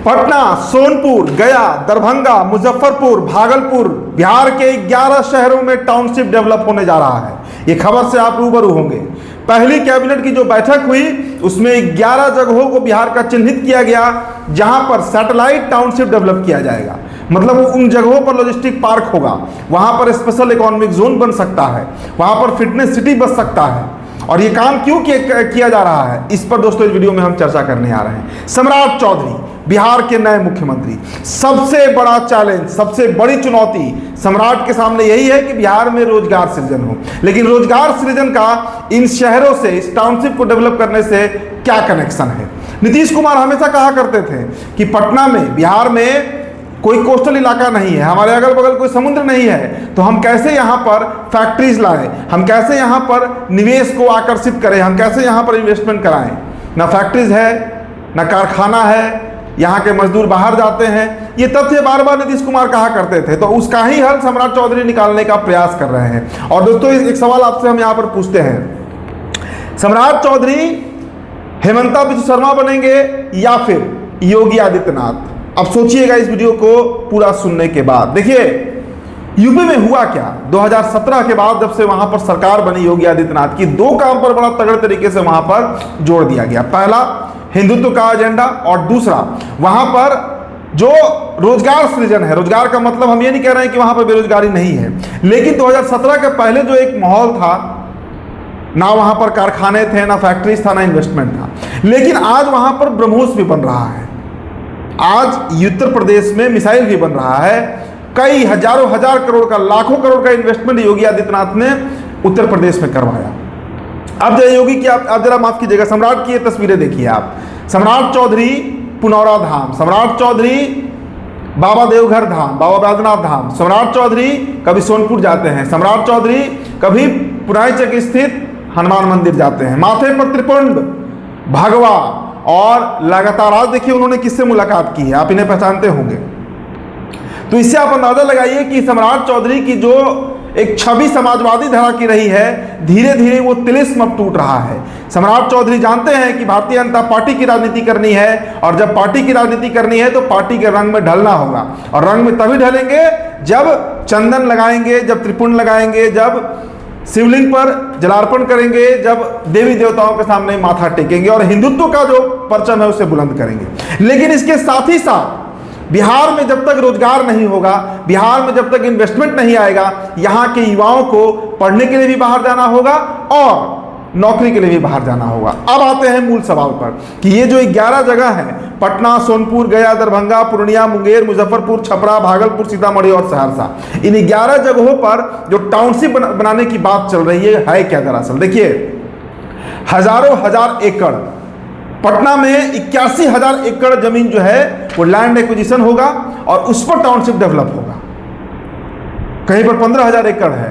पटना, सोनपुर, गया, दरभंगा, मुजफ्फरपुर, भागलपुर, बिहार के 11 शहरों में टाउनशिप डेवलप होने जा रहा है। ये खबर से आप रूबरू होंगे। पहली कैबिनेट की जो बैठक हुई उसमें 11 जगहों को बिहार का चिन्हित किया गया जहां पर सैटेलाइट टाउनशिप डेवलप किया जाएगा। मतलब उन जगहों पर लॉजिस्टिक पार्क होगा, वहां पर स्पेशल इकोनॉमिक जोन बन सकता है, वहां पर फिटनेस सिटी बन सकता है। और ये काम क्यों किया जा रहा है, इस पर दोस्तों इस वीडियो में हम चर्चा करने आ रहे हैं। सम्राट चौधरी बिहार के नए मुख्यमंत्री। सबसे बड़ा चैलेंज, सबसे बड़ी चुनौती सम्राट के सामने यही है कि बिहार में रोजगार सृजन हो। लेकिन रोजगार सृजन का इन शहरों से, इस टाउनशिप को डेवलप करने से क्या कनेक्शन है? नीतीश कुमार हमेशा कहा करते थे कि पटना में, बिहार में कोई कोस्टल इलाका नहीं है, हमारे अगल बगल कोई समुद्र नहीं है, तो हम कैसे यहाँ पर फैक्ट्रीज लाएं, हम कैसे यहाँ पर निवेश को आकर्षित करें, हम कैसे यहाँ पर इन्वेस्टमेंट कराएं। ना फैक्ट्रीज है, ना कारखाना है, यहाँ के मजदूर बाहर जाते हैं। ये तथ्य बार बार नीतीश कुमार कहा करते थे, तो उसका ही हल सम्राट चौधरी निकालने का प्रयास कर रहे हैं। और दोस्तों एक सवाल आपसे हम यहाँ पर पूछते हैं, सम्राट चौधरी हेमंता बिस्वा शर्मा बनेंगे या फिर योगी आदित्यनाथ? अब सोचिएगा इस वीडियो को पूरा सुनने के बाद। देखिए यूपी में हुआ क्या, 2017 के बाद जब से वहां पर सरकार बनी योगी आदित्यनाथ की, दो काम पर बड़ा तगड़े तरीके से वहां पर जोर दिया गया। पहला हिंदुत्व का एजेंडा, और दूसरा वहां पर जो रोजगार सृजन है। रोजगार का मतलब हम ये नहीं कह रहे हैं कि वहां पर बेरोजगारी नहीं है, लेकिन 2017 के पहले जो एक माहौल था, ना वहां पर कारखाने थे, ना फैक्ट्रीज था, ना इन्वेस्टमेंट था। लेकिन आज वहां पर ब्रह्मोस भी बन रहा है, आज उत्तर प्रदेश में मिसाइल भी बन रहा है। कई हजारों हजार करोड़ का, लाखों करोड़ का इन्वेस्टमेंट योगी आदित्यनाथ ने उत्तर प्रदेश में करवाया। अब जय योगी की आप जरा माफ कीजिएगा, सम्राट की ये तस्वीरें देखिए आप। सम्राट चौधरी पुनौरा धाम, सम्राट चौधरी बाबा देवघर धाम, बाबा बैद्यनाथ धाम, सम्राट चौधरी कभी सोनपुर जाते हैं, सम्राट चौधरी कभी पुराईचक स्थित हनुमान मंदिर जाते हैं, माथे पर त्रिपुंड, भगवा, और लगातार आज देखिए उन्होंने किससे मुलाकात की है, आप इन्हें पहचानते होंगे। तो इससे आप अंदाजा लगाइए कि सम्राट चौधरी की जो एक छवि समाजवादी धरा की रही है, धीरे धीरे वो तिलिस्म अब टूट रहा है। सम्राट चौधरी जानते हैं कि भारतीय जनता पार्टी की राजनीति करनी है, और जब पार्टी की राजनीति करनी है तो पार्टी के रंग में ढलना होगा। और रंग में तभी ढलेंगे जब चंदन लगाएंगे, जब त्रिपुंड लगाएंगे, जब शिवलिंग पर जलार्पण करेंगे, जब देवी देवताओं के सामने माथा टेकेंगे और हिंदुत्व का जो परचम है उसे बुलंद करेंगे। लेकिन इसके साथ ही साथ बिहार में जब तक रोजगार नहीं होगा, बिहार में जब तक इन्वेस्टमेंट नहीं आएगा, यहाँ के युवाओं को पढ़ने के लिए भी बाहर जाना होगा और नौकरी के लिए भी बाहर जाना होगा। अब आते हैं मूल सवाल पर कि ये जो 11 जगह है, पटना, सोनपुर, गया, दरभंगा, पूर्णिया, मुंगेर, मुजफ्फरपुर, छपरा, भागलपुर, सीतामढ़ी और सहरसा, इन 11 जगहों पर जो टाउनशिप बनाने की बात चल रही है क्या दरअसल? देखिए हजारों हजार एकड़, पटना में 81,000 एकड़ जमीन जो है वो लैंड एक्विजिशन होगा और उस पर टाउनशिप डेवलप होगा। कहीं पर 15,000 एकड़ है,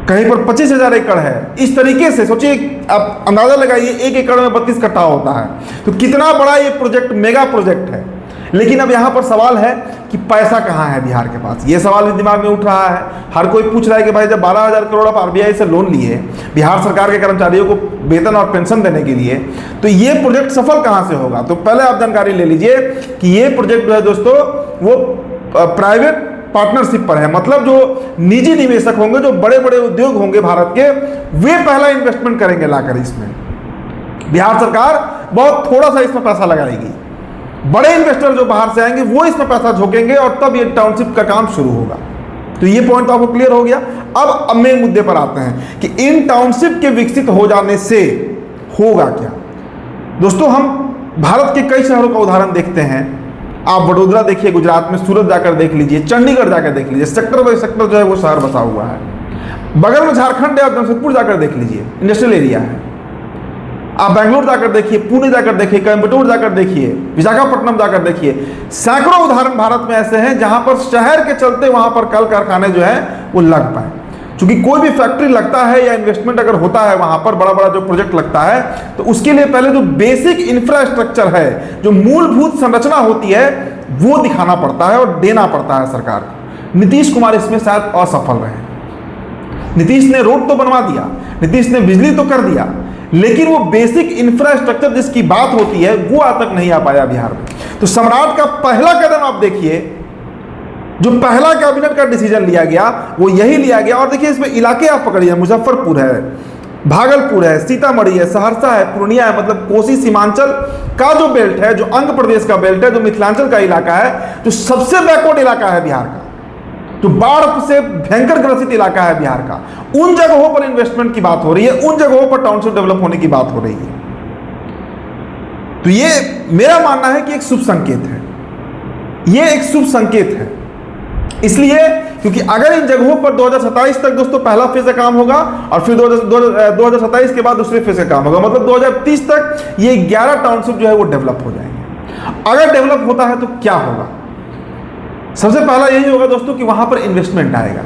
कहीं पर 25,000 एकड़ है। इस तरीके से सोचिए, आप अंदाजा लगाइए, 1 एकड़ में 32 कट्ठा होता है, तो कितना बड़ा ये प्रोजेक्ट, मेगा प्रोजेक्ट है। लेकिन अब यहाँ पर सवाल है कि पैसा कहाँ है बिहार के पास, ये सवाल भी दिमाग में उठ रहा है। हर कोई पूछ रहा है कि भाई जब 12,000 करोड़ आप आरबीआई से लोन लिए बिहार सरकार के कर्मचारियों को वेतन और पेंशन देने के लिए, तो ये प्रोजेक्ट सफल कहाँ से होगा? तो पहले आप जानकारी ले लीजिए कि ये प्रोजेक्ट जो है दोस्तों वो प्राइवेट पार्टनरशिप पर है। मतलब जो निजी निवेशक होंगे, जो बड़े बड़े उद्योग होंगे भारत के, वे पहला इन्वेस्टमेंट करेंगे लाकर इसमें। बिहार सरकार बहुत थोड़ा सा इसमें पैसा लगाएगी, बड़े इन्वेस्टर जो बाहर से आएंगे वो इसमें पैसा झोंकेंगे और तब ये टाउनशिप का काम शुरू होगा। तो ये पॉइंट तो आपको क्लियर हो गया। अब मेन मुद्दे पर आते हैं कि इन टाउनशिप के विकसित हो जाने से होगा क्या। दोस्तों हम भारत के कई शहरों का उदाहरण देखते हैं। आप वडोदरा देखिए गुजरात में, सूरत जाकर देख लीजिए, चंडीगढ़ जाकर देख लीजिए, सेक्टर बाई सेक्टर जो है वो शहर बसा हुआ है। बगल में झारखंड है, आप जमशेदपुर जाकर देख लीजिए, इंडस्ट्रियल एरिया है। आप बेंगलोर जाकर देखिए, पुणे जाकर देखिए, कोयम्बटूर जाकर देखिए, विशाखापट्टनम जाकर देखिए। सैकड़ों उदाहरण भारत में ऐसे हैं जहां पर शहर के चलते वहां पर कल कारखाने जो है वो लग पाए। क्योंकि कोई भी फैक्ट्री लगता है या इन्वेस्टमेंट अगर होता है वहां पर, बड़ा बड़ा जो प्रोजेक्ट लगता है, तो उसके लिए पहले जो बेसिक इंफ्रास्ट्रक्चर है, जो मूलभूत संरचना होती है, वो दिखाना पड़ता है और देना पड़ता है सरकार को। नीतीश कुमार इसमें शायद असफल रहे। नीतीश ने रोड तो बनवा दिया, नीतीश ने बिजली तो कर दिया, लेकिन वो बेसिक इंफ्रास्ट्रक्चर जिसकी बात होती है वो आज तक नहीं आ पाया बिहार में। तो सम्राट का पहला कदम आप देखिए, जो पहला कैबिनेट का डिसीजन लिया गया वो यही लिया गया। और देखिए इसमें इलाके आप पकड़िए, मुजफ्फरपुर है, भागलपुर है, सीतामढ़ी है, सहरसा है, पूर्णिया है, मतलब कोसी सीमांचल का जो बेल्ट है, जो अंग प्रदेश का बेल्ट है, जो मिथिलांचल का इलाका है, जो सबसे बैकवर्ड इलाका है बिहार का, जो बाढ़ से भयंकर ग्रसित इलाका है बिहार का, उन जगहों पर इन्वेस्टमेंट की बात हो रही है, उन जगहों पर टाउनशिप डेवलप होने की बात हो रही है। तो ये मेरा मानना है कि एक शुभ संकेत है, ये एक शुभ संकेत है। इसलिए क्योंकि अगर इन जगहों पर 2027 तक दोस्तों पहला फेज का काम होगा और फिर 2027 के बाद दूसरे फेज का काम होगा, मतलब 2030 तक ये 11 टाउनशिप जो है वो डेवलप हो जाएंगे। अगर डेवलप होता है तो क्या होगा? सबसे पहला यही होगा दोस्तों कि वहां पर इन्वेस्टमेंट आएगा।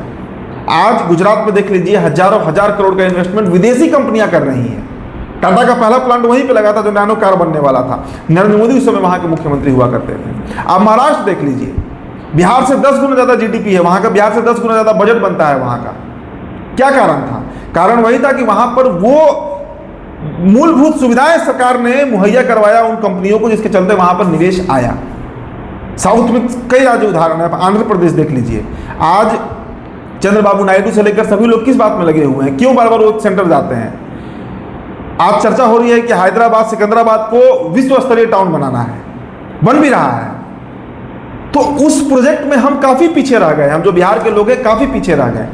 आज गुजरात में देख लीजिए, हजारों हजार करोड़ का इन्वेस्टमेंट विदेशी कंपनियां कर रही हैं। टाटा का पहला प्लांट वहीं पे लगा था जो नैनो कार बनने वाला था। नरेंद्र मोदी उस समय वहां के मुख्यमंत्री हुआ करते थे। आप महाराष्ट्र देख लीजिए, बिहार से 10 गुना ज्यादा जीडीपी है वहां का, बिहार से 10 गुना ज्यादा बजट बनता है वहां का। क्या कारण था? कारण वही था कि वहां पर वो मूलभूत सुविधाएं सरकार ने मुहैया करवाया उन कंपनियों को, जिसके चलते वहां पर निवेश आया। साउथ में कई राज्य उदाहरण है, आंध्र प्रदेश देख लीजिए। आज चंद्रबाबू नायडू से लेकर सभी लोग किस बात में लगे हुए हैं? क्यों बार बार वो सेंटर जाते हैं? आज चर्चा हो रही है कि हैदराबाद सिकंदराबाद को विश्व स्तरीय टाउन बनाना है, बन भी रहा है। तो उस प्रोजेक्ट में हम काफी पीछे रह गए, हम जो बिहार के लोग हैं काफी पीछे रह गए।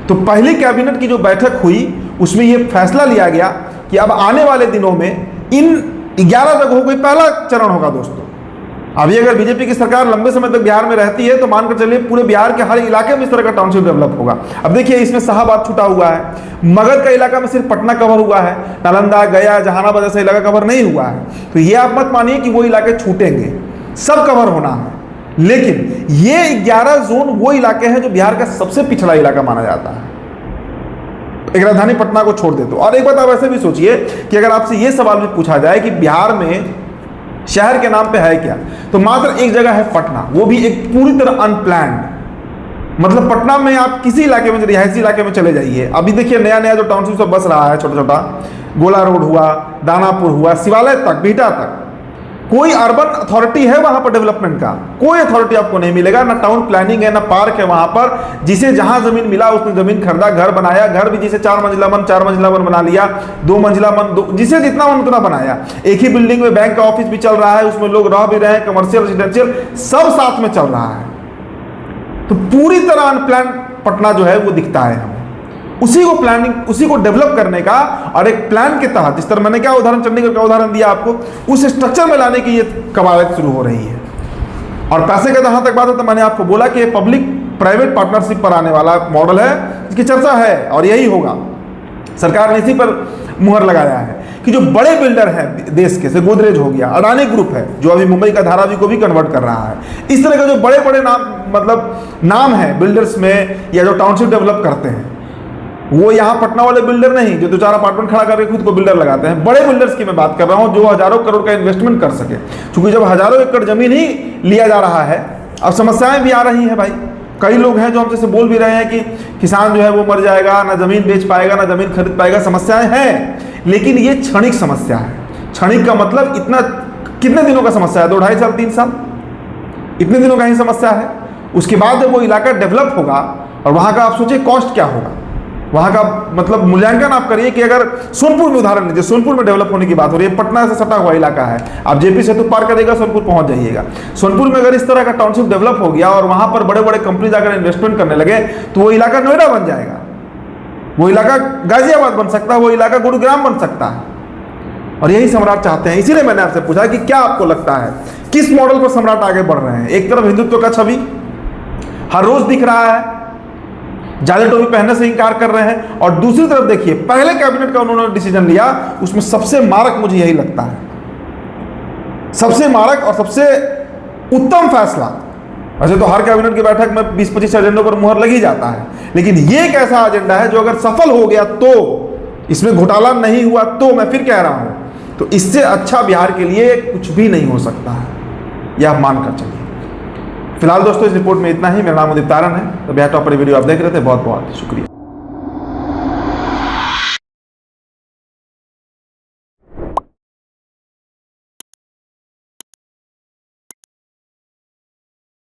तो पहली कैबिनेट की जो बैठक हुई उसमें यह फैसला लिया गया कि अब आने वाले दिनों में इन 11 जगहों को पहला चरण होगा दोस्तों। अभी अगर बीजेपी की सरकार लंबे समय तक बिहार में रहती है तो मानकर चलिए पूरे बिहार के हर इलाके में इस तरह का टाउनशिप डेवलप होगा। अब देखिए इसमें शाहाबाद छूटा हुआ है, मगध का इलाका में सिर्फ पटना कवर हुआ है, नालंदा, गया, जहानाबाद जैसा इलाका कवर नहीं हुआ है। तो ये आप मत मानिए कि वो इलाके छूटेंगे, सब कवर होना है। लेकिन ये 11 जोन वो इलाके हैं जो बिहार का सबसे पिछड़ा इलाका माना जाता है, एक राजधानी पटना को छोड़ दे तो। और एक बात आप ऐसे भी सोचिए कि अगर आपसे ये सवाल भी पूछा जाए कि बिहार में शहर के नाम पे है क्या, तो मात्र एक जगह है पटना, वो भी एक पूरी तरह अनप्लान्ड। मतलब पटना में आप किसी इलाके में, रिहायशी इलाके में चले जाइए, अभी देखिए नया नया जो टाउनशिप सब बस रहा है, छोटा छोटा गोला रोड हुआ, दानापुर हुआ, शिवालय तक, बिहटा तक, कोई अर्बन अथॉरिटी है वहां पर डेवलपमेंट का? कोई अथॉरिटी आपको नहीं मिलेगा, ना टाउन प्लानिंग है, ना पार्क है वहां पर। जिसे जहां जमीन मिला उसने जमीन खरीदा, घर बनाया, घर भी जिसे 4 मंजिला बन 4 मंजिला बन बना लिया, 2 मंजिला बन जिसे जितना मन उतना बनाया। एक ही बिल्डिंग में बैंक का ऑफिस भी चल रहा है, उसमें लोग रह भी रहे हैं, कमर्शियल रेजिडेंशियल सब साथ में चल रहा है। तो पूरी तरह अनप्लान पटना जो है वो दिखता है हमें। उसी को प्लानिंग, उसी को डेवलप करने का और एक प्लान के तहत, जिस तरह मैंने क्या उदाहरण चंडीगढ़ का उदाहरण दिया आपको, उस स्ट्रक्चर में लाने की ये कवायद शुरू हो रही है। और पैसे का जहां तक बात है तो मैंने आपको बोला कि पब्लिक प्राइवेट पार्टनरशिप पर आने वाला मॉडल है, इसकी चर्चा है और यही होगा। सरकार ने इसी पर मुहर लगाया है कि जो बड़े बिल्डर हैं देश के, जैसे गोदरेज हो गया, अडानी ग्रुप है जो अभी मुंबई का धारावी को भी कन्वर्ट कर रहा है, इस तरह के जो बड़े बड़े नाम है बिल्डर्स में या जो टाउनशिप डेवलप करते हैं, वो यहाँ पटना वाले बिल्डर नहीं जो 2-4 अपार्टमेंट खड़ा करके खुद को बिल्डर लगाते हैं। बड़े बिल्डर्स की मैं बात कर रहा हूँ जो हजारों करोड़ का इन्वेस्टमेंट कर सके। क्योंकि जब हजारों एकड़ जमीन ही लिया जा रहा है, अब समस्याएं भी आ रही है भाई। कई लोग हैं जो हमसे से बोल भी रहे हैं कि किसान जो है वो मर जाएगा, ना जमीन बेच पाएगा, ना जमीन खरीद पाएगा। समस्याएं हैं, लेकिन ये क्षणिक समस्या है। क्षणिक का मतलब इतना कितने दिनों का समस्या है? 2, 2.5 साल, 3 साल, इतने दिनों का ही समस्या है। उसके बाद जब वो इलाका डेवलप होगा और वहाँ का आप सोचिए कॉस्ट क्या होगा, वहाँ का मतलब मूल्यांकन आप करिए कि अगर सोनपुर में उदाहरण लीजिए, सोनपुर में डेवलप होने की बात हो रही है, पटना से सटा हुआ इलाका है, आप जेपी से तो पार करेगा सोनपुर पहुंच जाइएगा। सोनपुर में अगर इस तरह का टाउनशिप डेवलप हो गया और वहाँ पर बड़े बड़े कंपनी जाकर इन्वेस्टमेंट करने लगे तो वो इलाका नोएडा बन जाएगा, वो इलाका गाजियाबाद बन सकता है, वो इलाका गुरुग्राम बन सकता है। और यही सम्राट चाहते हैं। इसीलिए मैंने आपसे पूछा कि क्या आपको लगता है किस मॉडल पर सम्राट आगे बढ़ रहे हैं? एक तरफ हिंदुत्व का छवि हर रोज दिख रहा है, जाले टोपी पहनने से इनकार कर रहे हैं, और दूसरी तरफ देखिए पहले कैबिनेट का उन्होंने डिसीजन लिया, उसमें सबसे मारक मुझे यही लगता है, सबसे मारक और सबसे उत्तम फैसला। वैसे तो हर कैबिनेट की बैठक में 20-25 एजेंडों पर मुहर लगी जाता है, लेकिन ये एक ऐसा एजेंडा है जो अगर सफल हो गया तो, इसमें घोटाला नहीं हुआ तो, मैं फिर कह रहा हूं, तो इससे अच्छा बिहार के लिए कुछ भी नहीं हो सकता है, यह आप मानकर चलिए। फिलहाल दोस्तों इस रिपोर्ट में इतना ही। मेरा नाम उदित तारण है। तो बिहार टॉपर वीडियो आप देख रहे थे, बहुत बहुत शुक्रिया।